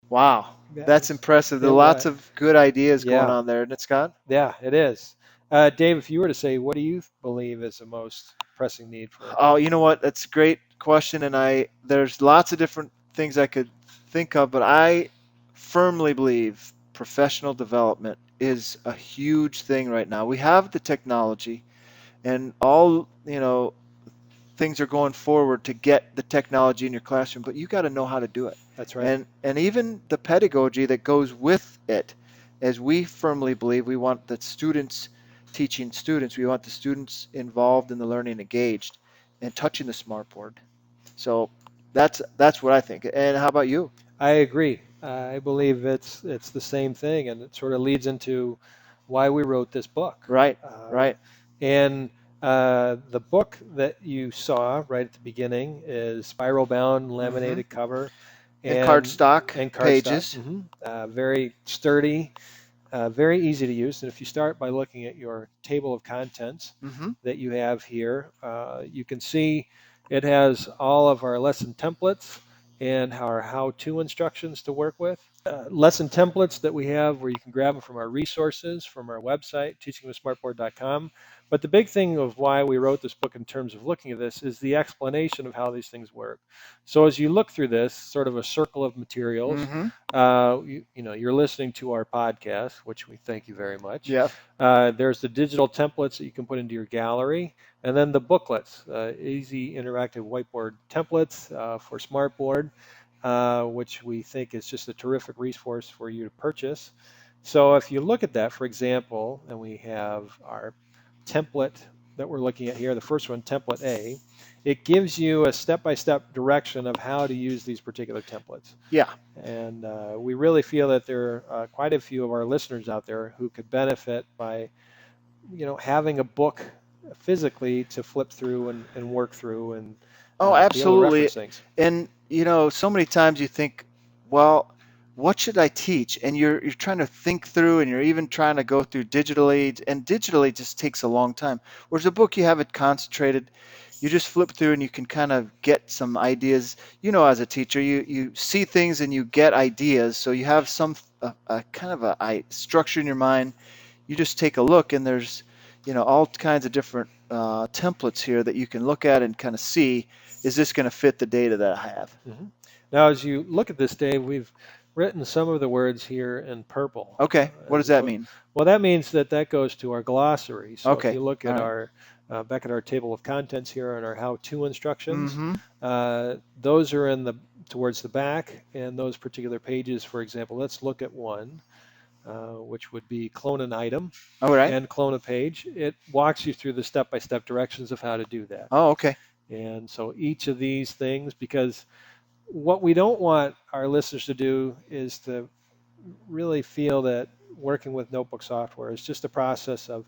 Wow, Yeah, that's impressive. There are it lots was. of good ideas going Yeah, on there, isn't it, Scott? yeah, it is. Dave, if you were to say, what do you believe is the most pressing need for? Oh, you know what? That's a great question, and there's lots of different things I could think of, but I firmly believe professional development is a huge thing right now. We have the technology, and all things are going forward to get the technology in your classroom, but you got to know how to do it, That's right. and even the pedagogy that goes with it. As we firmly believe, we want the students teaching students. We want the students involved in the learning, engaged, and touching the smartboard. So that's what I think. And how about you? I agree. I believe it's the same thing, and it sort of leads into why we wrote this book. Right, Uh, right. and the book that you saw right at the beginning is spiral bound, Hmm. laminated cover, And and cardstock cardstock. pages. Very sturdy, very easy to use. And if you start by looking at your table of contents Hmm. that you have here, you can see it has all of our lesson templates and our how-to instructions to work with. Lesson templates that we have where you can grab them from our resources from our website, teachingwithsmartboard.com. But the big thing of why we wrote this book in terms of looking at this is the explanation of how these things work. So as you look through this, sort of a circle of materials, Hmm. you're listening to our podcast, which we thank you very much. Yeah. There's the digital templates that you can put into your gallery, and then the booklets, easy interactive whiteboard templates for Smartboard, which we think is just a terrific resource for you to purchase. So if you look at that, for example, and we have our template that we're looking at here, the first one, template A, it gives you a step-by-step direction of how to use these particular templates. Yeah. And we really feel that there are quite a few of our listeners out there who could benefit by, having a book physically to flip through and work through and Oh, be able to absolutely. reference things. And so many times you think, well, what should I teach? And you're trying to think through, and you're even trying to go through digitally, and digitally just takes a long time. Whereas a book, you have it concentrated. You just flip through, and you can kind of get some ideas. As a teacher, you see things and you get ideas, so you have some a kind of a structure in your mind. You just take a look, and there's all kinds of different templates here that you can look at and kind of see, is this going to fit the data that I have? hmm Now, as you look at this, Dave, we've written some of the words here in purple. Okay, what does that mean? Well, that means that that goes to our glossary. So if Okay, you look all at right. our back at our table of contents here and our how-to instructions, Mm-hmm. those are in the towards the back, and those particular pages, for example, let's look at one, which would be clone an item All right. and clone a page. It walks you through the step-by-step directions of how to do that. Oh, okay. And so each of these things, because what we don't want our listeners to do is to really feel that working with notebook software is just a process of,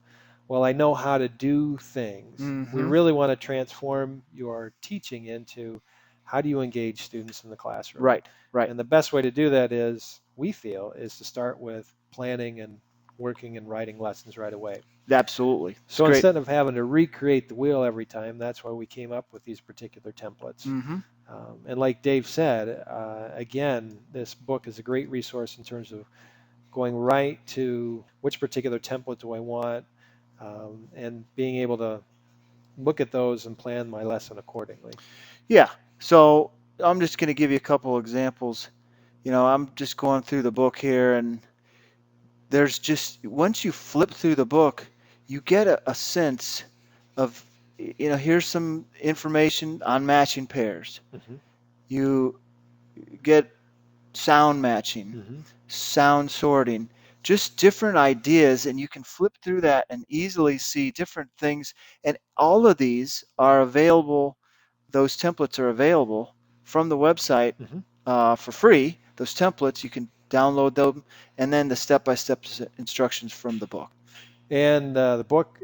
well, I know how to do things. We Mm-hmm. really want to transform your teaching into how do you engage students in the classroom. Right, right. And the best way to do that is, we feel, is to start with planning and working and writing lessons right away. Absolutely. It's So great. instead of having to recreate the wheel every time, that's why we came up with these particular templates. Mm-hmm. And like Dave said, again, this book is a great resource in terms of going right to which particular template do I want, and being able to look at those and plan my lesson accordingly. Yeah. So I'm just going to give you a couple examples. I'm just going through the book here, and there's just once you flip through the book, you get a sense of, here's some information on matching pairs. hmm You get sound matching, hmm sound sorting, just different ideas, and you can flip through that and easily see different things. And all of these are available, those templates are available from the website hmm for free. Those templates, you can download them, and then the step-by-step instructions from the book. And the book,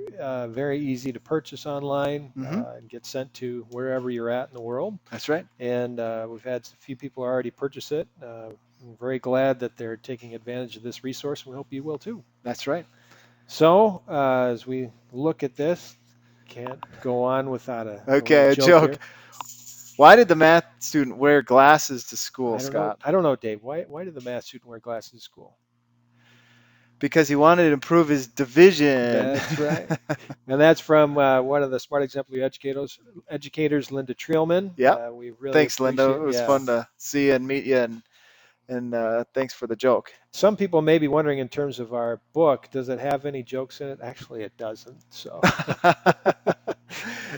very easy to purchase online Hmm. and get sent to wherever you're at in the world. That's right. And we've had a few people already purchase it. I'm very glad that they're taking advantage of this resource. We hope you will too. That's right. So as we look at this, can't go on without a little Okay, a joke joke. here. Why did the math student wear glasses to school, I don't know. Scott? I don't know, Dave. Why did the math student wear glasses in school? Because he wanted to improve his division. That's right. And that's from one of the smart exemplary educators, Linda Trielman. Yep. We really Thanks, Linda. It appreciate. was Yeah. fun to see you and meet you, and thanks for the joke. Some people may be wondering in terms of our book, does it have any jokes in it? Actually, it doesn't. So.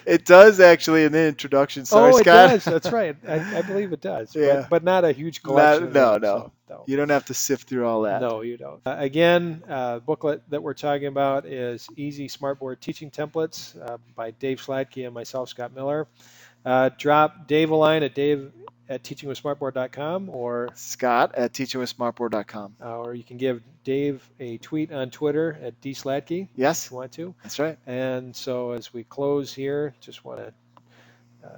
It does actually in the introduction. Sorry, Oh, it Scott. does. That's right. I believe it does, Yeah. but not a huge collection of No, them. no. So no. You don't have to sift through all that. No, you don't. Again, booklet that we're talking about is Easy Smartboard Teaching Templates by Dave Sladkey and myself, Scott Miller. Drop Dave a line at dave@teachingwithsmartboard.com Scott@teachingwithsmartboard.com. or you can give Dave a tweet on Twitter at dsladkey if Yes, you want to. that's right. And so as we close here, just want to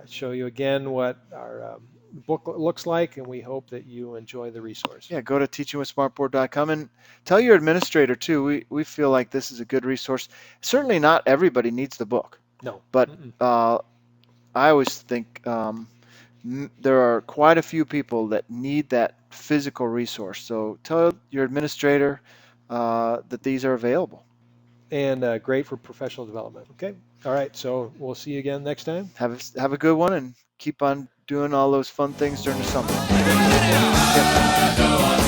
show you again what our booklet looks like, and we hope that you enjoy the resource. Yeah, go to teachingwithsmartboard.com and tell your administrator too. We feel like this is a good resource. Certainly not everybody needs the book, No. but I always think there are quite a few people that need that physical resource. So tell your administrator that these are available. And great for professional development. Okay. All right. So we'll see you again next time. Have a good one and keep on doing all those fun things during the summer. Yep.